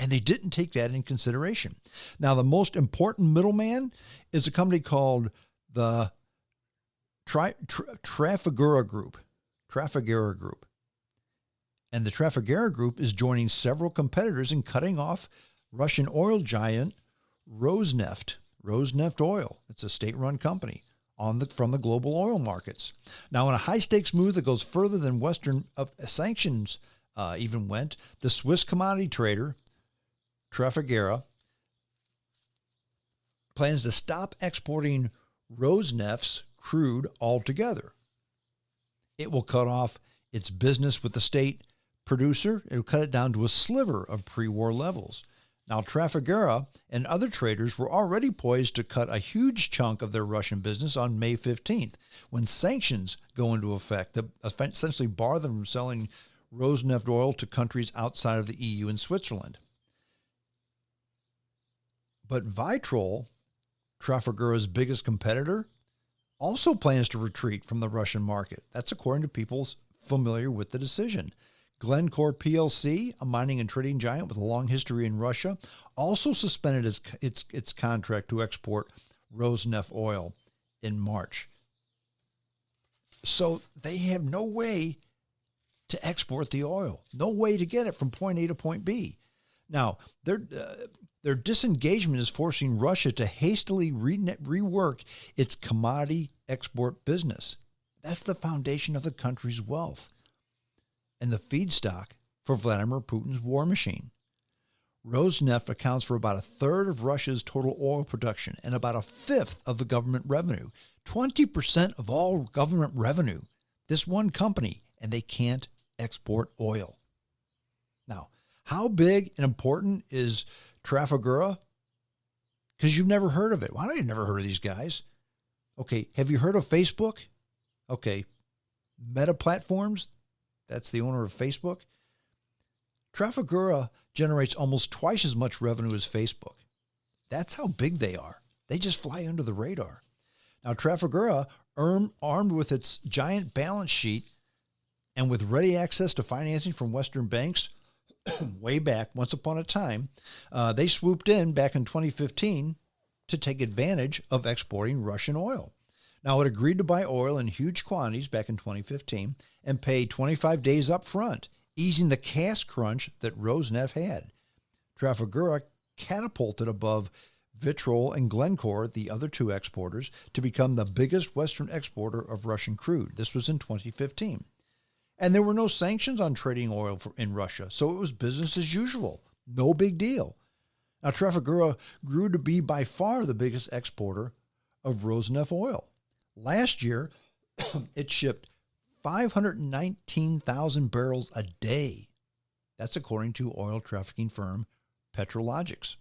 And they didn't take that in consideration. Now, the most important middleman is a company called the Trafigura Group. Trafigura Group. And the Trafigura Group is joining several competitors in cutting off Russian oil giant Rosneft Oil. It's a state-run company from the global oil markets. Now, in a high-stakes move that goes further than Western sanctions even went, the Swiss commodity trader Trafigura plans to stop exporting Rosneft's crude altogether. It will cut off its business with the state producer. It will cut it down to a sliver of pre-war levels. Now, Trafigura and other traders were already poised to cut a huge chunk of their Russian business on May 15th, when sanctions go into effect that essentially bar them from selling Rosneft oil to countries outside of the EU and Switzerland. But Vitrol, Trafigura's biggest competitor, also plans to retreat from the Russian market. That's according to people familiar with the decision. Glencore PLC, a mining and trading giant with a long history in Russia, also suspended its contract to export Rosneft oil in March. So they have no way to export the oil, no way to get it from point A to point B. Now, their disengagement is forcing Russia to hastily rework its commodity export business. That's the foundation of the country's wealth and the feedstock for Vladimir Putin's war machine. Rosneft accounts for about a third of Russia's total oil production and about a fifth of the government revenue. 20% of all government revenue, this one company, and they can't export oil. Now, how big and important is Trafigura? Because you've never heard of it. Why don't you never heard of these guys? Okay, have you heard of Facebook? Okay, Meta Platforms, that's the owner of Facebook. Trafigura generates almost twice as much revenue as Facebook. That's how big they are. They just fly under the radar. Now, Trafigura, armed with its giant balance sheet and with ready access to financing from Western banks, way back, once upon a time, they swooped in back in 2015 to take advantage of exporting Russian oil. Now, it agreed to buy oil in huge quantities back in 2015 and pay 25 days up front, easing the cash crunch that Rosneft had. Trafigura catapulted above Vitrol and Glencore, the other two exporters, to become the biggest Western exporter of Russian crude. This was in 2015. And there were no sanctions on trading oil in Russia, so it was business as usual. No big deal. Now, Trafigura grew to be by far the biggest exporter of Rosneft oil. Last year, it shipped 519,000 barrels a day. That's according to oil trafficking firm Petrologics.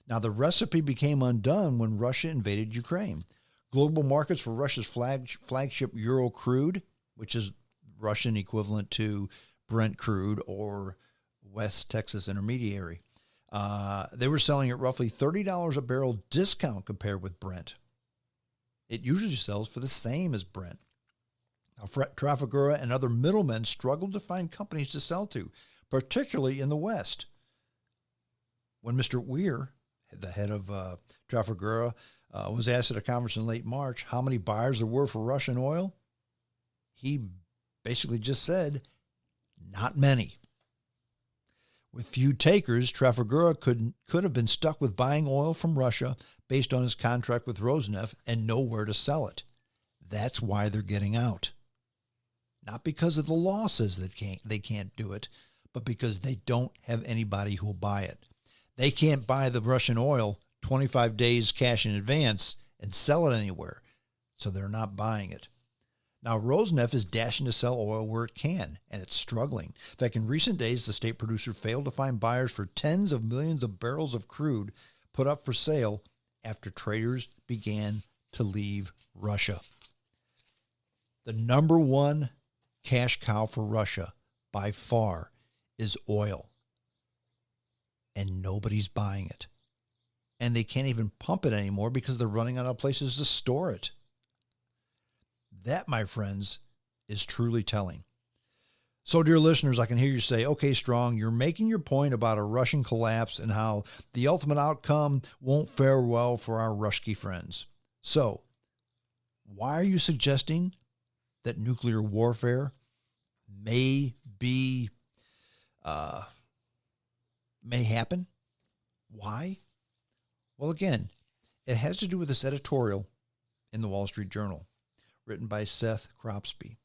Now, the recipe became undone when Russia invaded Ukraine. Global markets for Russia's flagship Ural crude, which is Russian equivalent to Brent crude or West Texas Intermediary, they were selling at roughly $30 a barrel discount compared with Brent. It usually sells for the same as Brent. Now, Trafigura and other middlemen struggled to find companies to sell to, particularly in the West. When Mr. Weir, the head of Trafigura, was asked at a conference in late March how many buyers there were for Russian oil, he basically just said, not many. With few takers, Trafigura could have been stuck with buying oil from Russia based on his contract with Rosneft and nowhere to sell it. That's why they're getting out. Not because of the law says they can't do it, but because they don't have anybody who will buy it. They can't buy the Russian oil 25 days cash in advance and sell it anywhere, so they're not buying it. Now, Rosneft is dashing to sell oil where it can, and it's struggling. In fact, in recent days, the state producer failed to find buyers for tens of millions of barrels of crude put up for sale after traders began to leave Russia. The number one cash cow for Russia, by far, is oil. And nobody's buying it. And they can't even pump it anymore because they're running out of places to store it. That, my friends, is truly telling. So, dear listeners, I can hear you say, okay, Strong, you're making your point about a Russian collapse and how the ultimate outcome won't fare well for our Ruski friends. So, why are you suggesting that nuclear warfare may happen? Why? Well, again, it has to do with this editorial in the Wall Street Journal written by Seth Kropsky.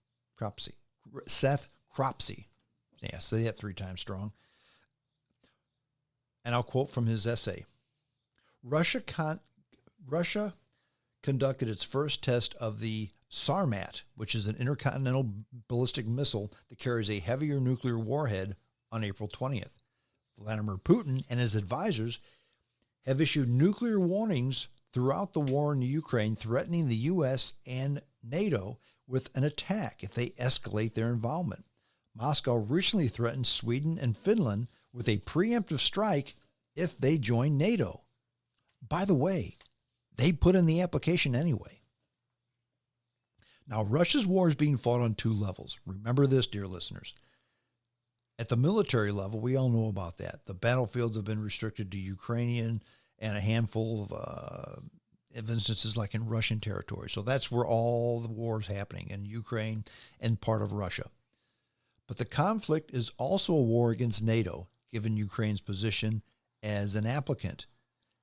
Yeah, say that 3 times strong. And I'll quote from his essay. Russia conducted its first test of the Sarmat, which is an intercontinental ballistic missile that carries a heavier nuclear warhead, on April 20th. Vladimir Putin and his advisors have issued nuclear warnings throughout the war in Ukraine, threatening the U.S. and NATO with an attack if they escalate their involvement. Moscow recently threatened Sweden and Finland with a preemptive strike if they join NATO. By the way, they put in the application anyway. Now, Russia's war is being fought on 2 levels. Remember this, dear listeners. At the military level, we all know about that. The battlefields have been restricted to Ukrainian and a handful of instances like in Russian territory. So that's where all the war is happening, in Ukraine and part of Russia. But the conflict is also a war against NATO, given Ukraine's position as an applicant,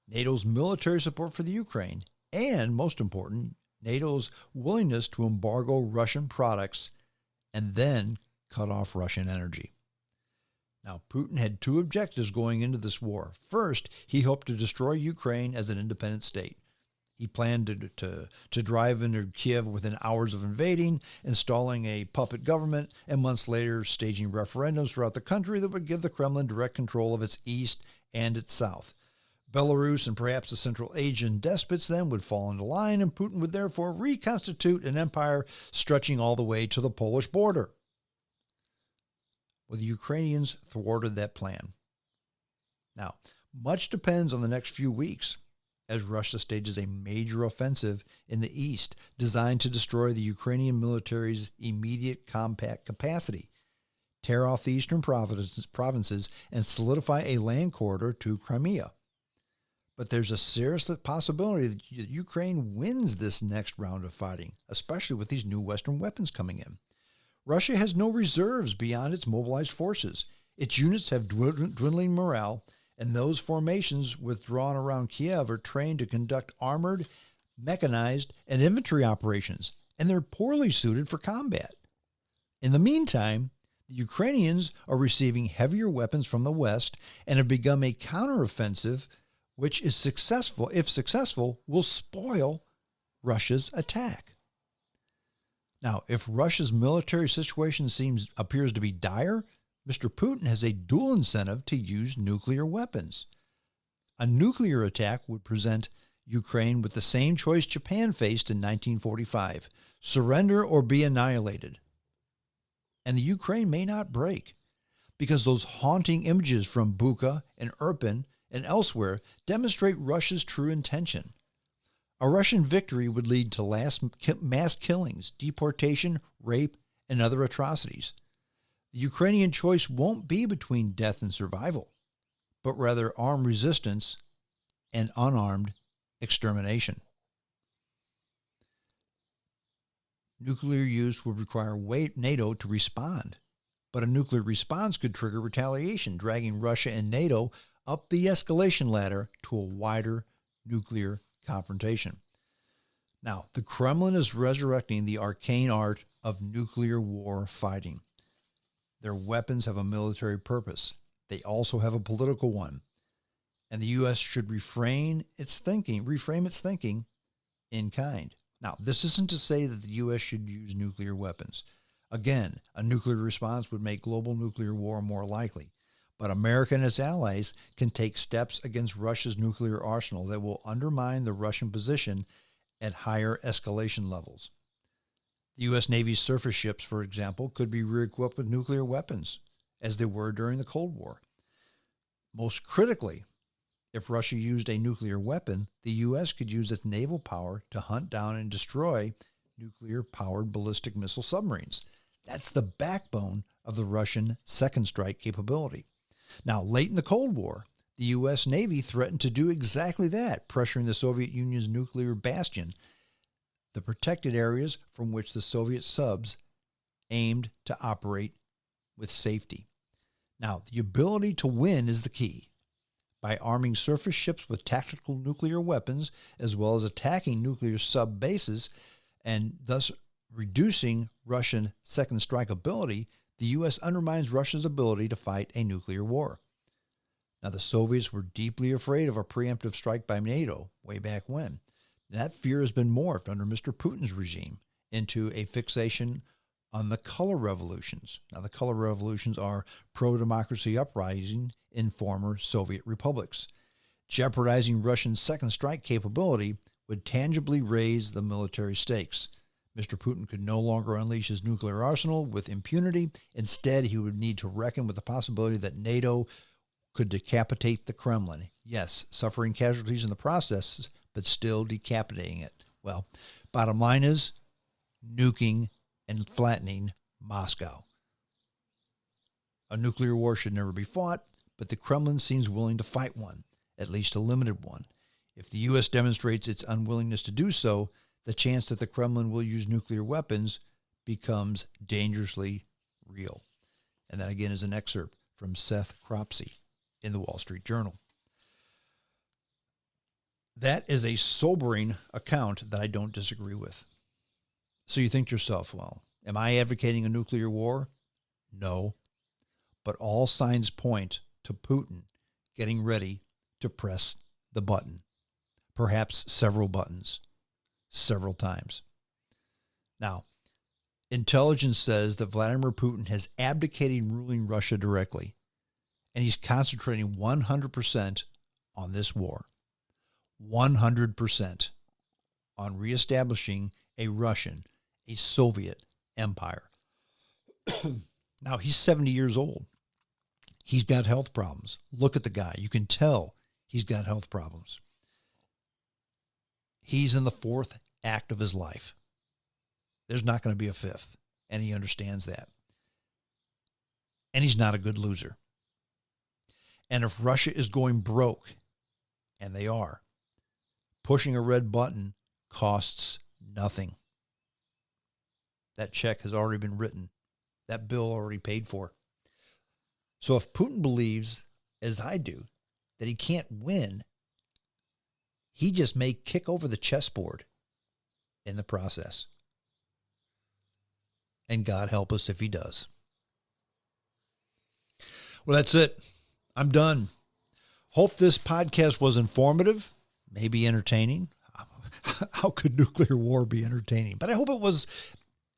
NATO's military support for the Ukraine, and, most important, NATO's willingness to embargo Russian products and then cut off Russian energy. Now, Putin had 2 objectives going into this war. First, he hoped to destroy Ukraine as an independent state. He planned to drive into Kiev within hours of invading, installing a puppet government, and months later staging referendums throughout the country that would give the Kremlin direct control of its east and its south. Belarus and perhaps the Central Asian despots then would fall into line, and Putin would therefore reconstitute an empire stretching all the way to the Polish border. Well, the Ukrainians thwarted that plan. Now, much depends on the next few weeks as Russia stages a major offensive in the east designed to destroy the Ukrainian military's immediate combat capacity, tear off the eastern provinces, and solidify a land corridor to Crimea. But there's a serious possibility that Ukraine wins this next round of fighting, especially with these new Western weapons coming in. Russia has no reserves beyond its mobilized forces. Its units have dwindling morale, and those formations withdrawn around Kiev are trained to conduct armored, mechanized, and infantry operations, and they're poorly suited for combat. In the meantime, the Ukrainians are receiving heavier weapons from the West and have begun a counteroffensive which is successful, if successful, will spoil Russia's attack. Now, if Russia's military situation appears to be dire, Mr. Putin has a dual incentive to use nuclear weapons. A nuclear attack would present Ukraine with the same choice Japan faced in 1945, surrender or be annihilated. And the Ukraine may not break, because those haunting images from Bucha and Irpin and elsewhere demonstrate Russia's true intention. A Russian victory would lead to mass killings, deportation, rape, and other atrocities. The Ukrainian choice won't be between death and survival, but rather armed resistance and unarmed extermination. Nuclear use would require NATO to respond, but a nuclear response could trigger retaliation, dragging Russia and NATO up the escalation ladder to a wider nuclear confrontation. Now, the Kremlin is resurrecting the arcane art of nuclear war fighting. Their weapons have a military purpose. They also have a political one. And the U.S. should reframe its thinking in kind. Now, this isn't to say that the U.S. should use nuclear weapons. Again, a nuclear response would make global nuclear war more likely. But America and its allies can take steps against Russia's nuclear arsenal that will undermine the Russian position at higher escalation levels. The U.S. Navy's surface ships, for example, could be re-equipped with nuclear weapons, as they were during the Cold War. Most critically, if Russia used a nuclear weapon, the U.S. could use its naval power to hunt down and destroy nuclear-powered ballistic missile submarines. That's the backbone of the Russian second strike capability. Now, late in the Cold War, the U.S. Navy threatened to do exactly that, pressuring the Soviet Union's nuclear bastion, the protected areas from which the Soviet subs aimed to operate with safety. Now, the ability to win is the key. By arming surface ships with tactical nuclear weapons, as well as attacking nuclear sub bases, and thus reducing Russian second strike ability, the U.S. undermines Russia's ability to fight a nuclear war. Now, the Soviets were deeply afraid of a preemptive strike by NATO way back when. That fear has been morphed under Mr. Putin's regime into a fixation on the color revolutions. Now, the color revolutions are pro-democracy uprising in former Soviet republics. Jeopardizing Russian second strike capability would tangibly raise the military stakes. Mr. Putin could no longer unleash his nuclear arsenal with impunity. Instead, he would need to reckon with the possibility that NATO could decapitate the Kremlin. Yes, suffering casualties in the process, but still decapitating it. Well, bottom line is nuking and flattening Moscow. A nuclear war should never be fought, but the Kremlin seems willing to fight one, at least a limited one. If the U.S. demonstrates its unwillingness to do so, the chance that the Kremlin will use nuclear weapons becomes dangerously real. And that, again, is an excerpt from Seth Cropsey in the Wall Street Journal. That is a sobering account that I don't disagree with. So you think to yourself, well, am I advocating a nuclear war? No. But all signs point to Putin getting ready to press the button, perhaps several buttons, several times. Now, intelligence says that Vladimir Putin has abdicated ruling Russia directly, and he's concentrating 100% on this war, 100% on reestablishing a Russian, a Soviet empire. Now, he's 70 years old. He's got health problems. Look at the guy. You can tell he's got health problems. He's in the fourth act of his life. There's not going to be a fifth, and he understands that. And he's not a good loser. And if Russia is going broke, and they are, pushing a red button costs nothing. That check has already been written. That bill already paid for. So if Putin believes, as I do, that he can't win, he just may kick over the chessboard in the process. And God help us if he does. Well, that's it. I'm done. Hope this podcast was informative, maybe entertaining. How could nuclear war be entertaining? But I hope it was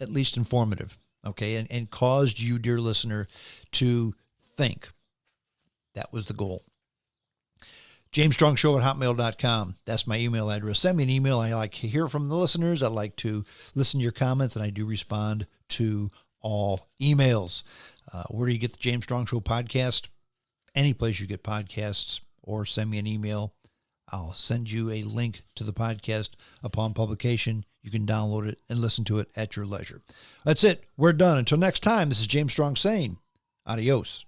at least informative, okay, and caused you, dear listener, to think. That was the goal. JamesStrongShow@hotmail.com. That's my email address. Send me an email. I like to hear from the listeners. I like to listen to your comments, and I do respond to all emails. Where do you get the James Strong Show podcast? Any place you get podcasts, or send me an email. I'll send you a link to the podcast upon publication. You can download it and listen to it at your leisure. That's it. We're done. Until next time, this is James Strong saying adios.